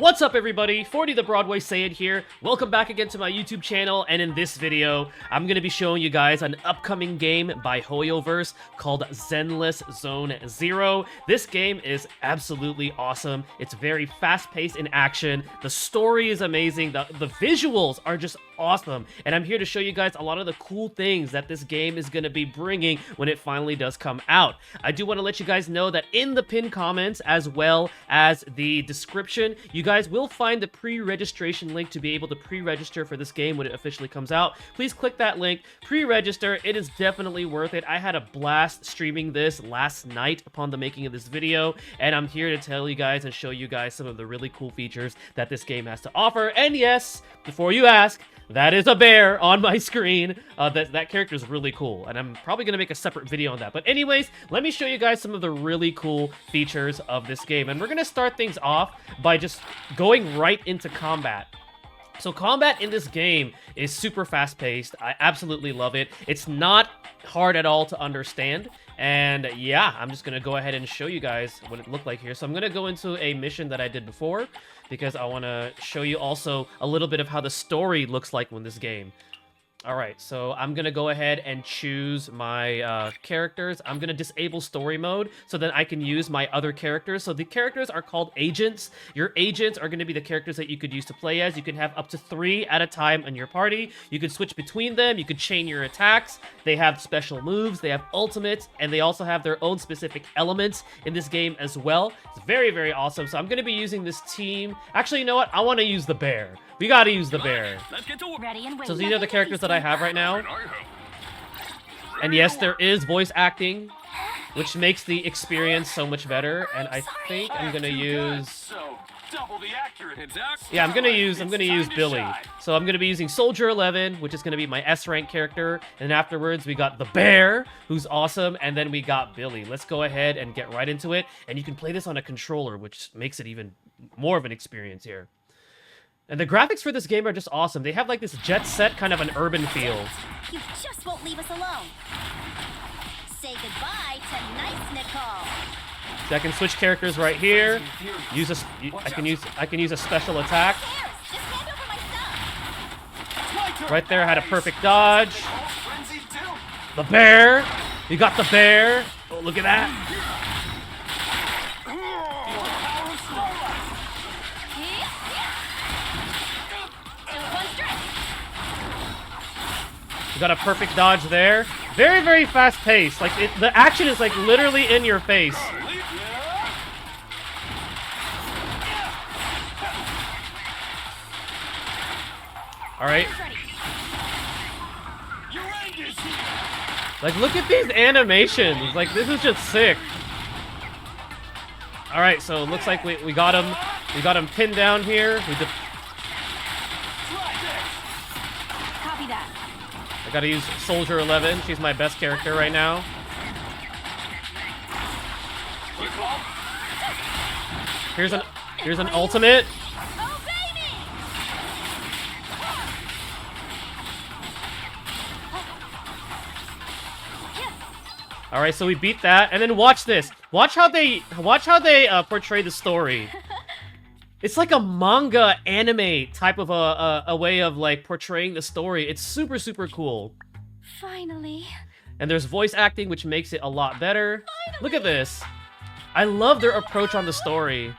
What's up everybody, 40 the Broadway Sayed here. Welcome back again to my YouTube channel, and in this video, I'm going to be showing you guys an upcoming game by HoYoverse called Zenless Zone Zero. This game is absolutely awesome. It's very fast-paced in action. The story is amazing. The visuals are just awesome, and I'm here to show you guys a lot of the cool things that this game is going to be bringing when it finally does come out. I do want to let you guys know that in the pinned comments as well as the description, you guys will find the pre-registration link to be able to pre-register for this game when it officially comes out. Please click that link, pre-register. It is definitely worth it. I had a blast streaming this last night upon the making of this video, and I'm here to tell you guys and show you guys some of the really cool features that this game has to offer. And yes, before you ask, that is a bear on my screen. That character is really cool, and I'm probably going to make a separate video on that. But anyways, let me show you guys some of the really cool features of this game. And we're going to start things off by just going right into combat. So combat in this game is super fast-paced. I absolutely love it. It's not hard at all to understand. And yeah, I'm just going to go ahead and show you guys what it looked like here. So I'm going to go into a mission that I did before, because I want to show you also a little bit of how the story looks like in this game. Alright, so I'm going to go ahead and choose my characters. I'm going to disable story mode so that I can use my other characters. So the characters are called agents. Your agents are going to be the characters that you could use to play as. You can have up to 3 at a time in your party. You could switch between them. You could chain your attacks. They have special moves. They have ultimates. And they also have their own specific elements in this game as well. It's very, very awesome. So I'm going to be using this team. Actually, you know what? I want to use the bear. We got to use the bear. So these are the characters that I have right now. And yes, there is voice acting, which makes the experience so much better. And I think I'm gonna use... Yeah, I'm gonna use Billy. So I'm gonna be using Soldier 11, which is gonna be my S rank character. And afterwards, we got the bear, who's awesome. And then we got Billy. Let's go ahead and get right into it. And you can play this on a controller, which makes it even more of an experience here. And the graphics for this game are just awesome. They have like this jet set kind of an urban feel. You just won't leave us alone. Say goodbye to nice Nicole. So I can switch characters right here. I can use a special attack. Just hand over my stuff. Right there, I had a perfect dodge. The bear. You got the bear. Oh, look at that. Got a perfect dodge there. Very, very fast paced. Like the action is like literally in your face. All right. Like look at these animations. Like this is just sick. All right, so it looks like we got him. We got him pinned down here. Copy that. I gotta use Soldier 11. She's my best character right now. Here's an ultimate. Oh, baby! All right, so we beat that, and then watch this. Watch how they portray the story. It's like a manga anime type of a way of like portraying the story. It's super, super cool. Finally. And there's voice acting, which makes it a lot better. Look at this. I love their approach on the story.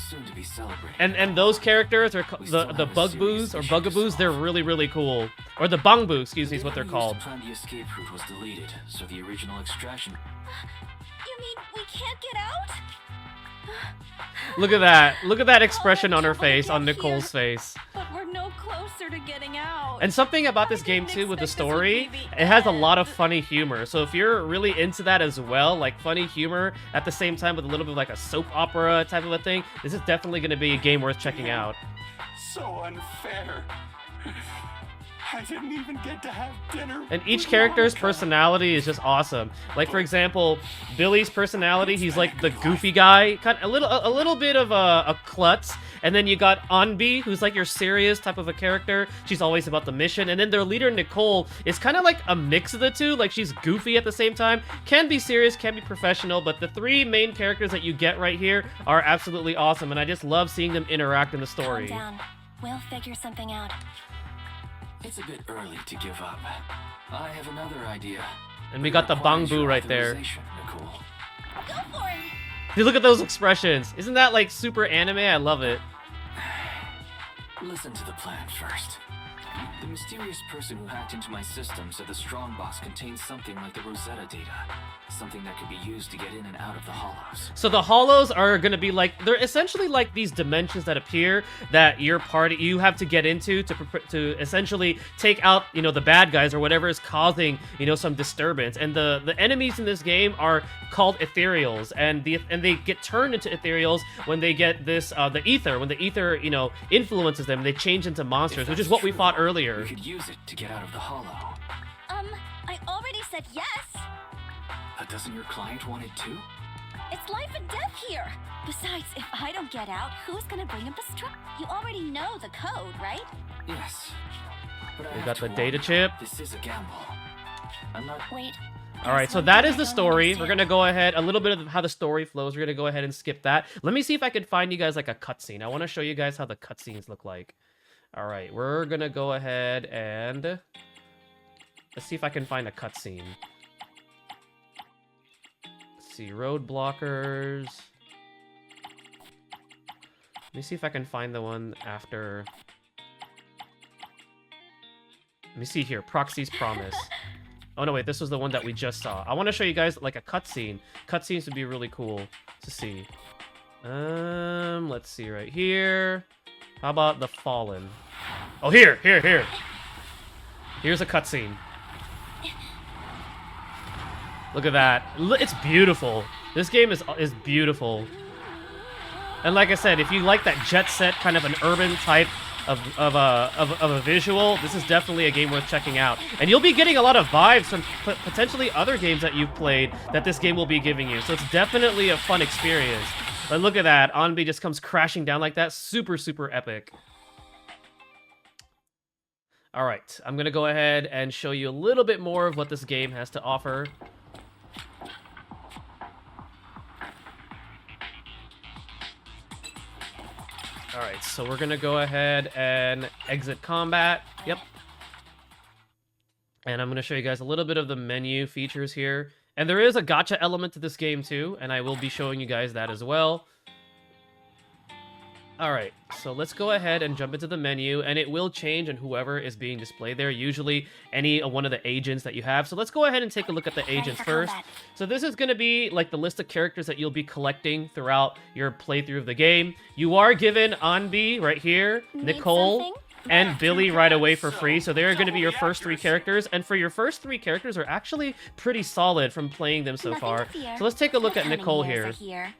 Soon to be celebrated. And those characters are the bugboos or bugaboos. They're really, really cool. Or the bangbu, excuse me, is what they're called. The escape route was deleted, so the original extraction. You mean we can't get out? Look at that. Look at that expression on her face, on Nicole's face. But we're no closer to getting out. And something about this game too with the story, it has a lot of funny humor. So if you're really into that as well, like funny humor at the same time with a little bit of like a soap opera type of a thing, this is definitely going to be a game worth checking out. So unfair. I didn't even get to have dinner. And each with character's Monica. personality is just awesome. Like for example, Billy's personality, he's like the goofy guy, kind of a little bit of a klutz. And then you got Anbi, who's like your serious type of a character. She's always about the mission. And then their leader Nicole is kind of like a mix of the two. Like she's goofy at the same time, can be serious, can be professional. But the three main characters that you get right here are absolutely awesome, and I just love seeing them interact in the story. Calm down. We'll figure something out. It's a bit early to give up. I have another idea. And we got the Requires Bangbu your right there. authorization, Nicole. Go for it. Dude, look at those expressions. Isn't that like super anime? I love it. Listen to the plan first. The mysterious person who hacked into my system said the strongbox contains something like the Rosetta data. Something that could be used to get in and out of the hollows. So the hollows are going to be like, they're essentially like these dimensions that appear that you have to get into to essentially take out, you know, the bad guys or whatever is causing, you know, some disturbance. And the enemies in this game are called ethereals, and they get turned into ethereals when they get this the ether. When the ether, you know, influences them, they change into monsters, If which is that's what we true, fought earlier. We could use it to get out of the hollow. I already said yes. But doesn't your client want it too? It's life and death here. Besides, if I don't get out, who's gonna bring up the strap? You already know the code, right? Yes. But I We have got to the warn data you, chip. This is a gamble. I'm not. Wait. All right, so that is the story. We're gonna go ahead, a little bit of how the story flows. We're gonna go ahead and skip that. Let me see if I can find you guys like a cutscene. I want to show you guys how the cutscenes look like. All right, we're gonna go ahead and let's see if I can find a cutscene. Let's see, road blockers. Let me see if I can find the one after. Let me see here, Proxy's Promise. Oh no, wait, this was the one that we just saw. I want to show you guys like a cutscene. Cutscenes would be really cool to see. Let's see right here. How about The Fallen? Oh, here. Here's a cutscene. Look at that. It's beautiful. This game is beautiful. And like I said, if you like that jet set, kind of an urban type of a visual, this is definitely a game worth checking out. And you'll be getting a lot of vibes from potentially other games that you've played that this game will be giving you. So it's definitely a fun experience. But look at that. Anbi just comes crashing down like that. Super, super epic. All right. I'm going to go ahead and show you a little bit more of what this game has to offer. All right, so we're going to go ahead and exit combat. Yep. And I'm going to show you guys a little bit of the menu features here. And there is a gacha element to this game too, and I will be showing you guys that as well. All right, so let's go ahead and jump into the menu, and it will change on whoever is being displayed there, usually any one of the agents that you have. So let's go ahead and take a look at the agents first. So this is going to be like the list of characters that you'll be collecting throughout your playthrough of the game. You are given Anbi right here, Nicole, something? and Billy right away for free. So they're going to be your first three characters, and for your first three characters are actually pretty solid from playing them so Nothing far. to fear. So let's take a look The at hunting Nicole bears here. are here.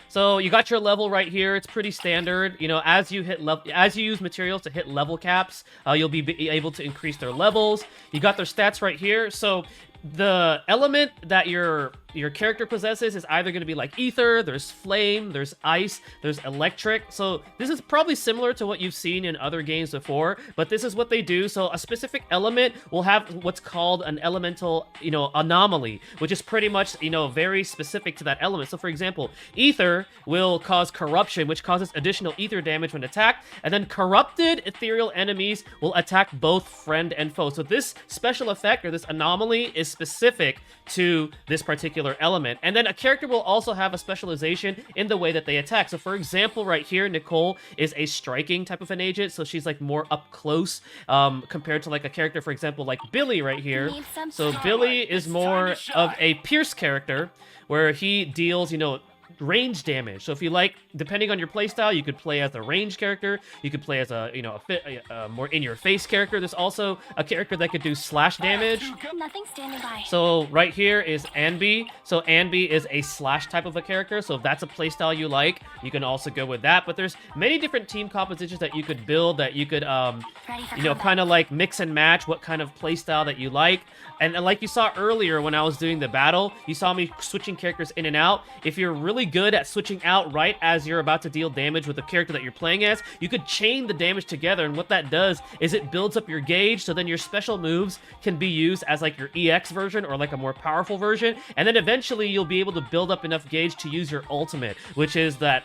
So you got your level right here. It's pretty standard. You know, as you use materials to hit level caps, you'll be able to increase their levels. You got their stats right here. So the element that your character possesses is either going to be like ether, there's flame, there's ice, there's electric. So this is probably similar to what you've seen in other games before, but this is what they do. So a specific element will have what's called an elemental, you know, anomaly, which is pretty much, you know, very specific to that element. So for example, ether will cause corruption, which causes additional ether damage when attacked, and then corrupted ethereal enemies will attack both friend and foe. So this special effect or this anomaly is specific to this particular element. And then a character will also have a specialization in the way that they attack. So for example, right here, Nicole is a striking type of an agent, so she's like more up close compared to like a character, for example, like Billy right here. Need some So time. Billy is more of a Pierce character, where he deals, you know, range damage. So if you like, depending on your playstyle, you could play as a range character. You could play as a, you know, a more in-your-face character. There's also a character that could do slash damage. Nothing standing by. So right here is Anby. So Anby is a slash type of a character. So if that's a playstyle you like, you can also go with that. But there's many different team compositions that you could build, that you could, you know, kind of like mix and match what kind of playstyle that you like. And like you saw earlier when I was doing the battle, you saw me switching characters in and out. If you're really good at switching out right as you're about to deal damage with the character that you're playing as, you could chain the damage together, and what that does is it builds up your gauge, so then your special moves can be used as like your EX version or like a more powerful version, and then eventually you'll be able to build up enough gauge to use your ultimate, which is that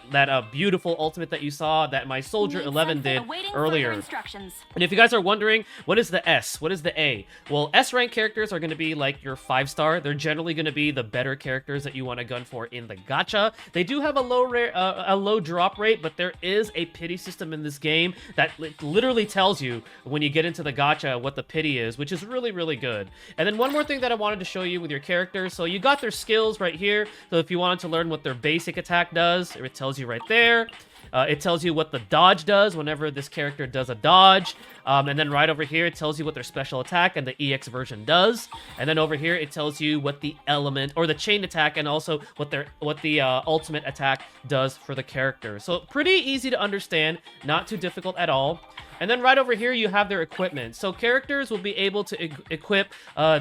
beautiful ultimate that you saw that my Soldier 11 did earlier. And if you guys are wondering, what is the S? What is the A? Well, S rank characters are going to be like your 5-star. They're generally going to be the better characters that you want to gun for in the gacha. They do have a low drop rate, but there is a pity system in this game that literally tells you when you get into the gacha what the pity is, which is really, really good. And then one more thing that I wanted to show you with your characters. So you got their skills right here. So if you wanted to learn what their basic attack does, it tells you right there. It tells you what the dodge does whenever this character does a dodge. And then right over here, it tells you what their special attack and the EX version does. And then over here, it tells you what the element or the chain attack and also what the ultimate attack does for the character. So pretty easy to understand, not too difficult at all. And then right over here, you have their equipment. So characters will be able to equip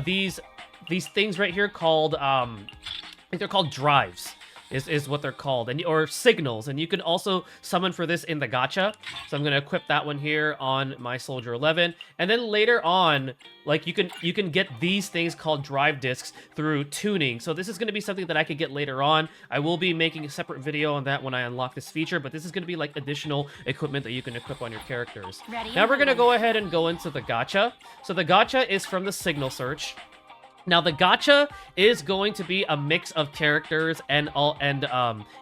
these things right here called, I think they're called drives. Is what they're called, or signals, and you can also summon for this in the gacha. So I'm gonna equip that one here on my Soldier 11, and then later on, like you can get these things called drive discs through tuning. So this is gonna be something that I could get later on. I will be making a separate video on that when I unlock this feature, but this is gonna be like additional equipment that you can equip on your characters. Now we're gonna go ahead and go into the gacha. So the gacha is from the signal search. Now, the gacha is going to be a mix of characters and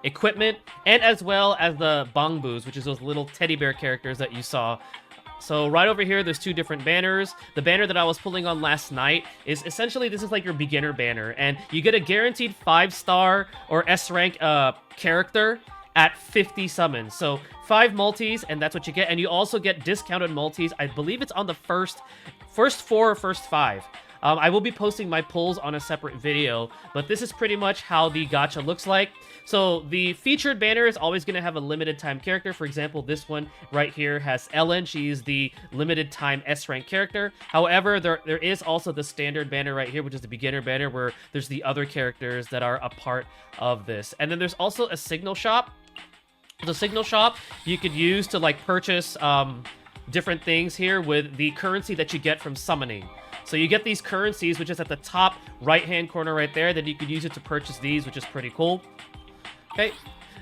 equipment, and as well as the bangbus, which is those little teddy bear characters that you saw. So right over here, there's two different banners. The banner that I was pulling on last night is essentially, this is like your beginner banner, and you get a guaranteed 5-star or S-rank character at 50 summons. So 5 multis, and that's what you get. And you also get discounted multis. I believe it's on the first 4 or first 5. I will be posting my pulls on a separate video, but this is pretty much how the gacha looks like. So the featured banner is always going to have a limited time character. For example, this one right here has Ellen. She's the limited time S-rank character. However, there is also the standard banner right here, which is the beginner banner, where there's the other characters that are a part of this. And then there's also a signal shop. The signal shop you could use to like purchase different things here with the currency that you get from summoning. So you get these currencies, which is at the top right-hand corner right there. Then you could use it to purchase these, which is pretty cool. Okay,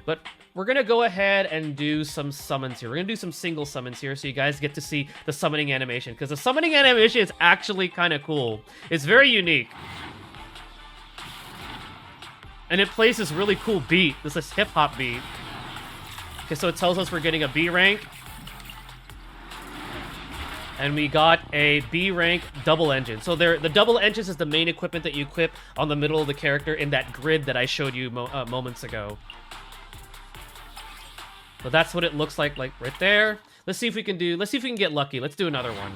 but we're going to go ahead and do some summons here. We're going to do some single summons here so you guys get to see the summoning animation. Because the summoning animation is actually kind of cool. It's very unique. And it plays this really cool beat. This is hip-hop beat. Okay, so it tells us we're getting a B rank. And we got a B rank double engine. So the double engines is the main equipment that you equip on the middle of the character in that grid that I showed you moments ago. So that's what it looks like right there. Let's see if we can get lucky. Let's do another one.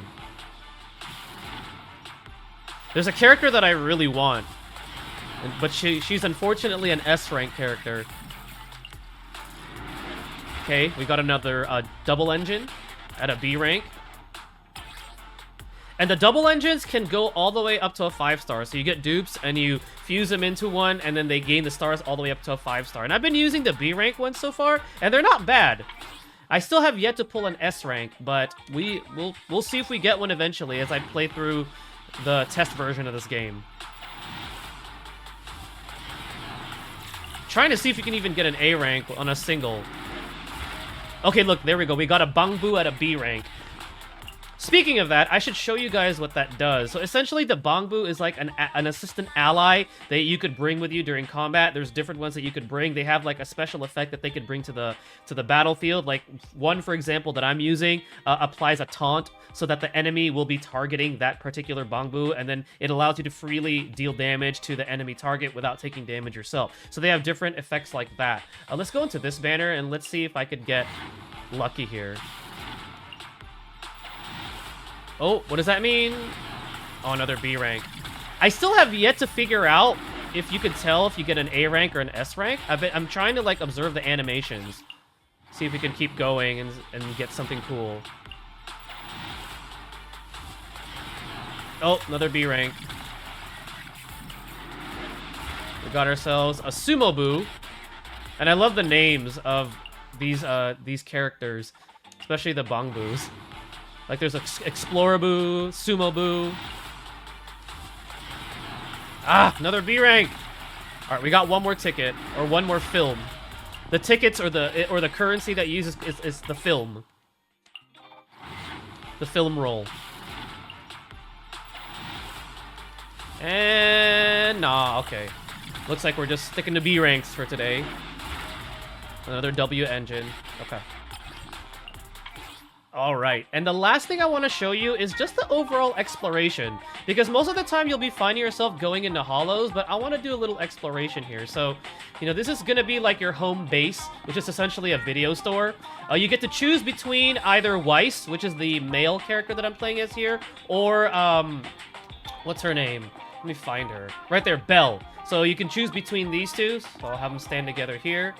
There's a character that I really want, but she's unfortunately an S rank character. Okay, we got another double engine at a B rank. And the double engines can go all the way up to a 5-star. So you get dupes and you fuse them into one, and then they gain the stars all the way up to a 5-star. And I've been using the B rank ones so far, and they're not bad. I still have yet to pull an S rank, but we'll see if we get one eventually as I play through the test version of this game. Trying to see if you can even get an A rank on a single. Okay, look, there we go. We got a Bangbu at a B rank. Speaking of that, I should show you guys what that does. So essentially, the Bangbu is like an assistant ally that you could bring with you during combat. There's different ones that you could bring. They have like a special effect that they could bring to the battlefield. Like one, for example, that I'm using applies a taunt so that the enemy will be targeting that particular Bangbu, and then it allows you to freely deal damage to the enemy target without taking damage yourself. So they have different effects like that. Let's go into this banner and let's see if I could get lucky here. Oh, what does that mean? Oh, another B rank. I still have yet to figure out if you can tell if you get an A rank or an S rank. I'm trying to like observe the animations. See if we can keep going and get something cool. Oh, another B rank. We got ourselves a Sumo Boo. And I love the names of these characters, especially the Bangbus. Like there's Exploraboo, Sumo Boo. Ah, another B rank. All right, we got one more ticket or one more film. The tickets or the currency that uses is the film. The film roll. And nah, okay. Looks like we're just sticking to B ranks for today. Another W engine. Okay. Alright, and the last thing I want to show you is just the overall exploration. Because most of the time you'll be finding yourself going into hollows, but I want to do a little exploration here. So, you know, this is going to be like your home base, which is essentially a video store. You get to choose between either Weiss, which is the male character that I'm playing as here, or, what's her name? Let me find her. Right there, Belle. So you can choose between these two. So I'll have them stand together here.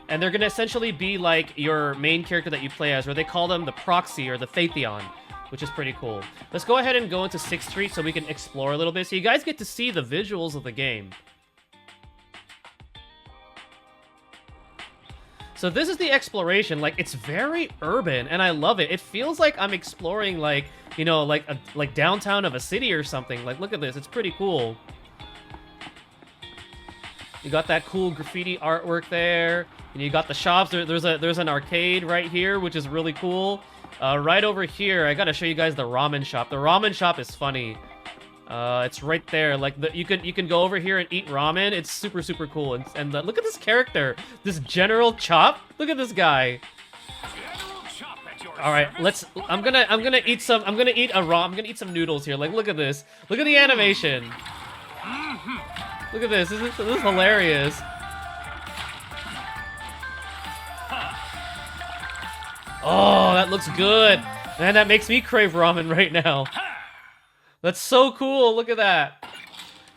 And they're going to essentially be like your main character that you play as, or they call them the proxy or the Phaetheon, which is pretty cool. Let's go ahead and go into 6th Street so we can explore a little bit, so you guys get to see the visuals of the game. So this is the exploration. Like, it's very urban, and I love it. It feels like I'm exploring, like, you know, like downtown of a city or something. Like, look at this. It's pretty cool. You got that cool graffiti artwork there. And you got the shops. There's an arcade right here, which is really cool. Right over here, I gotta show you guys the ramen shop. The ramen shop is funny. It's right there. Like you can go over here and eat ramen. It's super cool. And look at this character, this General Chop. Look at this guy. All right, I'm gonna eat some some noodles here. Like, look at this. Look at the animation. Look at this. This is hilarious. Oh, that looks good. Man, that makes me crave ramen right now. That's so cool. Look at that.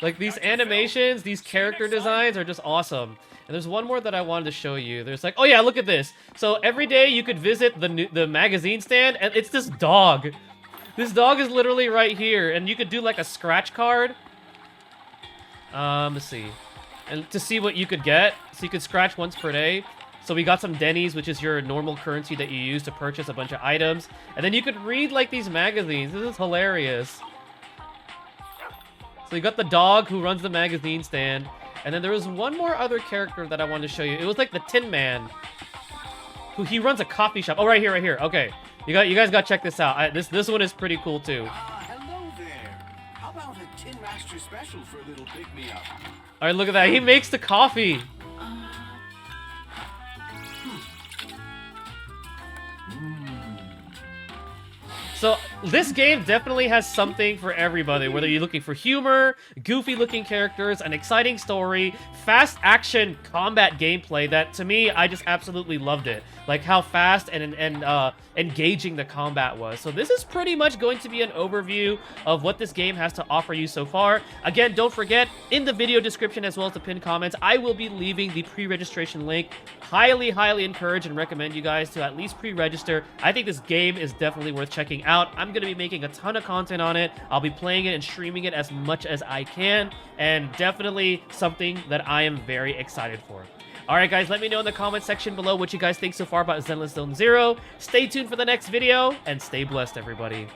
Like, these animations, these character designs are just awesome. And there's one more that I wanted to show you. There's like, oh yeah, look at this. So every day you could visit the magazine stand, and it's this dog. This dog is literally right here, and you could do like a scratch card. Let's see. And to see what you could get, so you could scratch once per day. So we got some Denny's, which is your normal currency that you use to purchase a bunch of items. And then you could read, like, these magazines. This is hilarious. So you got the dog who runs the magazine stand. And then there was one more other character that I wanted to show you. It was like the Tin Man. He runs a coffee shop. Oh, right here, right here. Okay. You guys got to check this out. This one is pretty cool, too. Hello there. How about a Tin Master special for a little pick-me-up? All right, look at that. He makes the coffee. So this game definitely has something for everybody, whether you're looking for humor, goofy-looking characters, an exciting story, fast action combat gameplay that, to me, I just absolutely loved it. Like how fast and engaging the combat was. So this is pretty much going to be an overview of what this game has to offer you so far. Again, don't forget, in the video description as well as the pinned comments, I will be leaving the pre-registration link. Highly encourage and recommend you guys to at least pre-register. I think this game is definitely worth checking out. I'm going to be making a ton of content on it. I'll be playing it and streaming it as much as I can, and definitely something that I am very excited for. Alright guys, let me know in the comment section below what you guys think so far about Zenless Zone Zero. Stay tuned for the next video, and stay blessed, everybody.